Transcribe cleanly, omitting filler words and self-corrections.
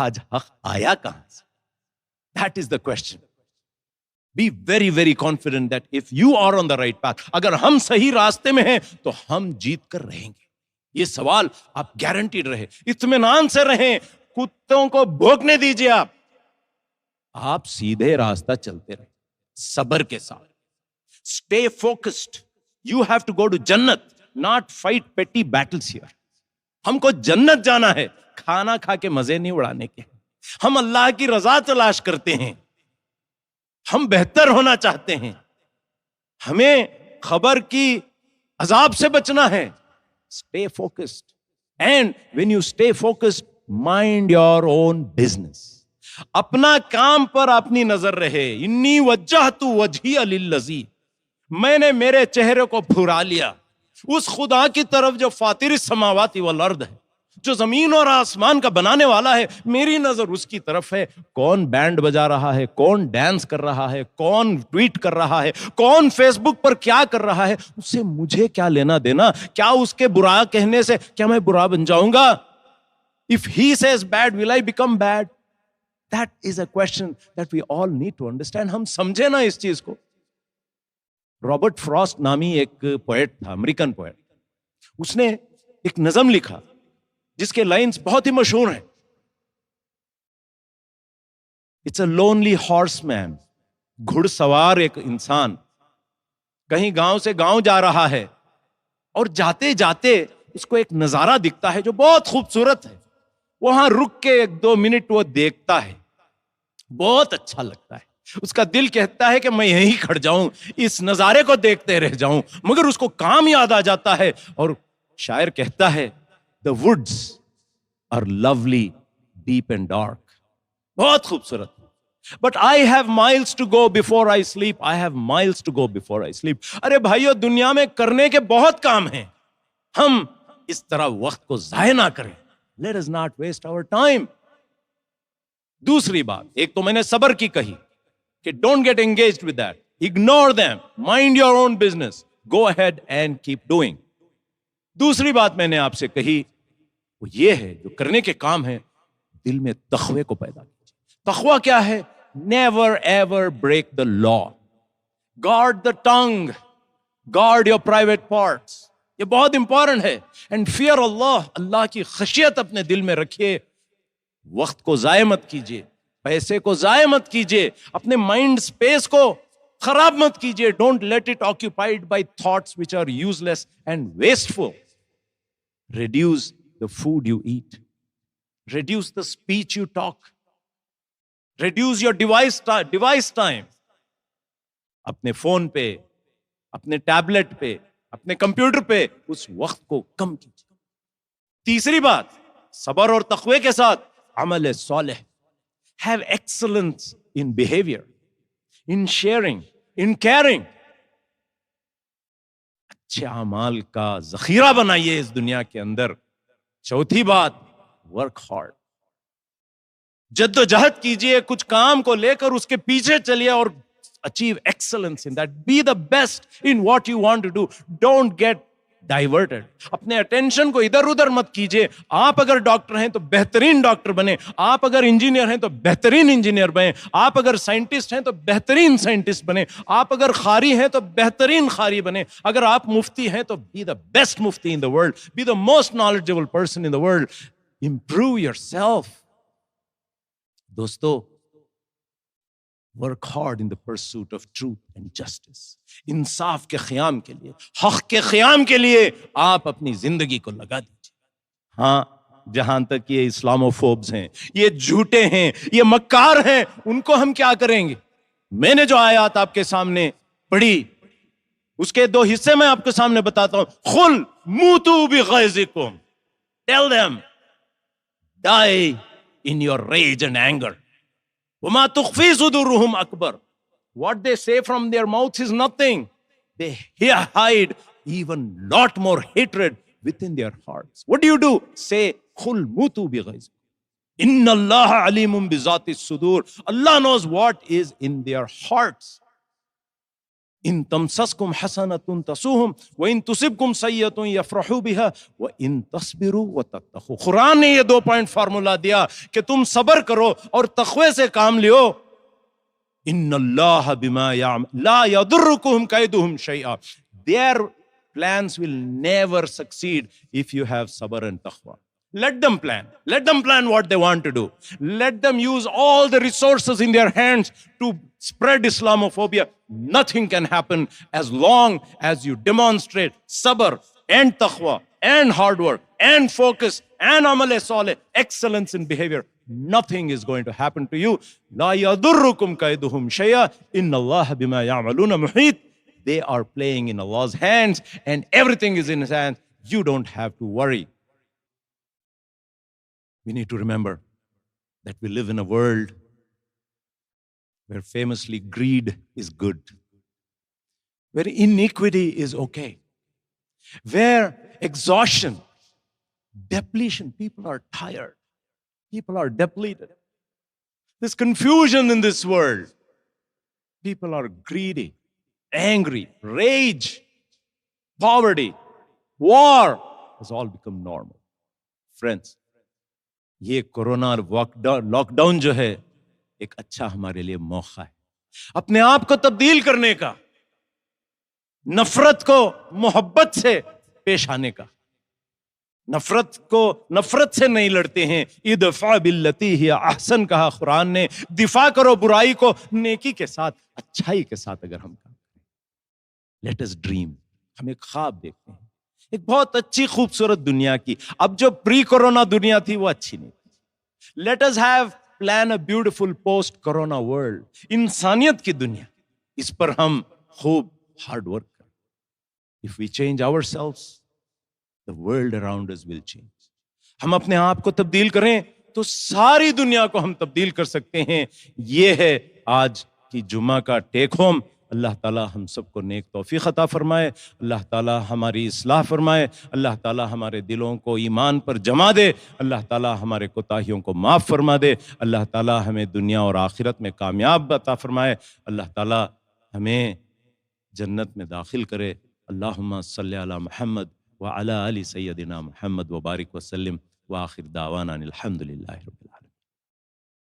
آج حق آیا کہاں سے؟ That is the question. Be very, very confident that if you are on the right path, اگر ہم صحیح راستے میں ہیں تو ہم جیت کر رہیں گے. یہ سوال آپ گارنٹیڈ رہے, اطمینان سے رہیں, کتوں کو بھوکنے دیجیے, آپ سیدھے راستہ چلتے رہیں صبر کے ساتھ. Stay focused. You have to go to جنت, not fight petty battles here. ہم کو جنت جانا ہے, کھانا کھا کے مزے نہیں اڑانے کے. ہم اللہ کی رضا تلاش کرتے ہیں, ہم بہتر ہونا چاہتے ہیں, ہمیں خبر کی عذاب سے بچنا ہے. Stay focused. And when you stay focused, mind your own business. اپنا کام پر اپنی نظر رہے. انی وجہت وجہی للذی, میں نے میرے چہرے کو پھرا لیا اس خدا کی طرف جو فاطر السماوات والارض ہے, جو زمین اور آسمان کا بنانے والا ہے. میری نظر اس کی طرف ہے. کون بینڈ بجا رہا ہے, کون ڈانس کر رہا ہے, کون ٹویٹ کر رہا ہے, کون فیس بک پر کیا کر رہا ہے, اس سے مجھے کیا لینا دینا؟ کیا اس کے برا کہنے سے کیا میں برا بن جاؤں گا؟ If he says bad, will I become bad? That is a question that we all need to understand. ہم سمجھے نا اس چیز کو. رابرٹ فراسٹ نامی ایک پوئٹ تھا, امریکن پوئٹ. اس نے ایک نظم لکھا جس کے لائنز بہت ہی مشہور ہیں. اٹس اے لونلی ہارس مین, گھڑ سوار ایک انسان کہیں گاؤں سے گاؤں جا رہا ہے, اور جاتے جاتے اس کو ایک نظارہ دکھتا ہے جو بہت خوبصورت ہے. وہاں رک کے 1-2 منٹ وہ دیکھتا ہے, بہت اچھا لگتا ہے. اس کا دل کہتا ہے کہ میں یہیں کھڑ جاؤں, اس نظارے کو دیکھتے رہ جاؤں, مگر اس کو کام یاد آ جاتا ہے. اور شاعر کہتا ہے The woods are lovely, deep and dark. بہت خوبصورت. But I have miles to go before I sleep. I have miles to go before I sleep. ارے بھائیو, دنیا میں کرنے کے بہت کام ہیں, ہم اس طرح وقت کو ضائع نہ کریں. Let us not waste our time. دوسری بات, ایک تو میں نے صبر کی کہی کہ don't get engaged with that. Ignore them. Mind your own business. Go ahead and keep doing. دوسری بات میں نے آپ سے کہی وہ یہ ہے, جو کرنے کے کام ہیں دل میں تقوی کو پیدا کیجیے. تقوی کیا ہے؟ Never ever break the law. Guard the tongue. Guard your private parts. یہ بہت امپورٹنٹ ہے. And fear Allah. اللہ کی خشیت اپنے دل میں رکھیے. وقت کو ضائع مت کیجیے, پیسے کو ضائع مت کیجیے, اپنے مائنڈ اسپیس کو خراب مت کیجیے. Don't let it occupied by thoughts which are useless and wasteful. Reduce the food you eat. Reduce the speech you talk. Reduce your device time. اپنے فون پہ, اپنے ٹیبلٹ پہ, اپنے کمپیوٹر پہ اس وقت کو کم کیجیے. تیسری بات, صبر اور تقوی کے ساتھ عمل صالح. Have excellence in behavior, in sharing, in caring. اچھے اعمال کا ذخیرہ بنائیے اس دنیا کے اندر. چوتھی بات, work hard. جد و جہد کیجئے, کچھ کام کو لے کر اس کے پیچھے چلیے اور achieve excellence in that. Be the best in what you want to do. Don't get diverted. اپنے اٹینشن کو ادھر ادھر مت کیجئے. آپ اگر ڈاکٹر ہیں تو بہترین ڈاکٹر بنے, آپ اگر انجینئر ہیں تو بہترین انجینئر بنے, آپ اگر سائنٹسٹ ہیں تو بہترین سائنٹسٹ بنے, آپ اگر قاری ہیں تو بہترین قاری بنے, اگر آپ مفتی ہیں تو be the best mufti in the world, be the most knowledgeable person in the world. Improve yourself. دوستو, work hard in the pursuit of truth and justice. انصاف کے قیام کے لیے, حق کے قیام کے لیے آپ اپنی زندگی کو لگا دیجیے. ہاں, جہاں تک یہ اسلاموفوبز ہیں, یہ جھوٹے ہیں, یہ مکار ہیں, ان کو ہم کیا کریں گے؟ میں نے جو آیات آپ کے سامنے پڑھی اس کے 2 حصے میں آپ کے سامنے بتاتا ہوں. قل موتوا بغیظکم. Tell them, die in your rage and anger. وَمَا تُخْفِي صُدُورُهُمْ أَكْبَرُ. What they say from their mouths is nothing. They hide even lot more hatred within their hearts. What do? Say, قُلْ مُوتُوا بِغَيْظِكُمْ. إِنَّ اللَّهَ عَلِيمٌ بِذَاتِ الصُّدُورِ. Allah knows what is in their hearts. ان تمسسکم حسنۃ تسوہم وان تصبکم سیئۃ یفرحوا بها وان تصبروا وتتقوا. قرآن نے یہ 2 point formula دیا کہ تم صبر کرو اور تقوی سے کام لیو. ان اللہ بما یعمل لا یضرکم کیدہم شیئا. Their plans will never succeed if you have sabr and taqwa. Let them plan. Let them plan what they want to do. Let them use all the resources in their hands to spread Islamophobia. Nothing can happen as long as you demonstrate sabr and taqwa and hard work and focus and amal saleh, excellence in behavior. Nothing is going to happen to you. La yadurrukum kaiduhum shay'a. Inna Allah bima ya'maluna muhit. They are playing in Allah's hands and everything is in His hands. You don't have to worry. We need to remember that we live in a world where famously greed is good, where iniquity is okay, where exhaustion, depletion, people are tired, people are depleted. There's confusion in this world. People are greedy, angry, rage, poverty, war has all become normal. Friends, یہ corona lock down جو ہے ایک اچھا ہمارے لیے موقع ہے اپنے آپ کو تبدیل کرنے کا, نفرت کو محبت سے پیش آنے کا. نفرت سے نہیں لڑتے ہیں. ادفع باللتی ہی احسن کہا قرآن نے. دفاع کرو برائی کو نیکی کے ساتھ, اچھائی کے ساتھ. اگر ہم کام کریں, لیٹ اس ڈریم. ہم ایک خواب دیکھتے ہیں ایک بہت اچھی خوبصورت دنیا کی. اب جو پری کورونا دنیا تھی وہ اچھی نہیں تھی. Let us have plan a beautiful post corona world. انسانیت کی دنیا, اس پر ہم خوب ہارڈ ورک کریں. If we change ourselves, the world around us will change. ہم اپنے آپ کو تبدیل کریں تو ساری دنیا کو ہم تبدیل کر سکتے ہیں. یہ ہے آج کی جمعہ کا ٹیک ہوم. اللہ تعالیٰ ہم سب کو نیک توفیق عطا فرمائے. اللہ تعالیٰ ہماری اصلاح فرمائے. اللہ تعالیٰ ہمارے دلوں کو ایمان پر جما دے. اللہ تعالیٰ ہمارے کوتاہیوں کو معاف فرما دے. اللہ تعالیٰ ہمیں دنیا اور آخرت میں کامیاب عطا فرمائے. اللہ تعالیٰ ہمیں جنت میں داخل کرے. اللہم صلی علی محمد وعلی آل سیدنا محمد وبارک وسلم. وآخر دعوانا الحمد للہ رب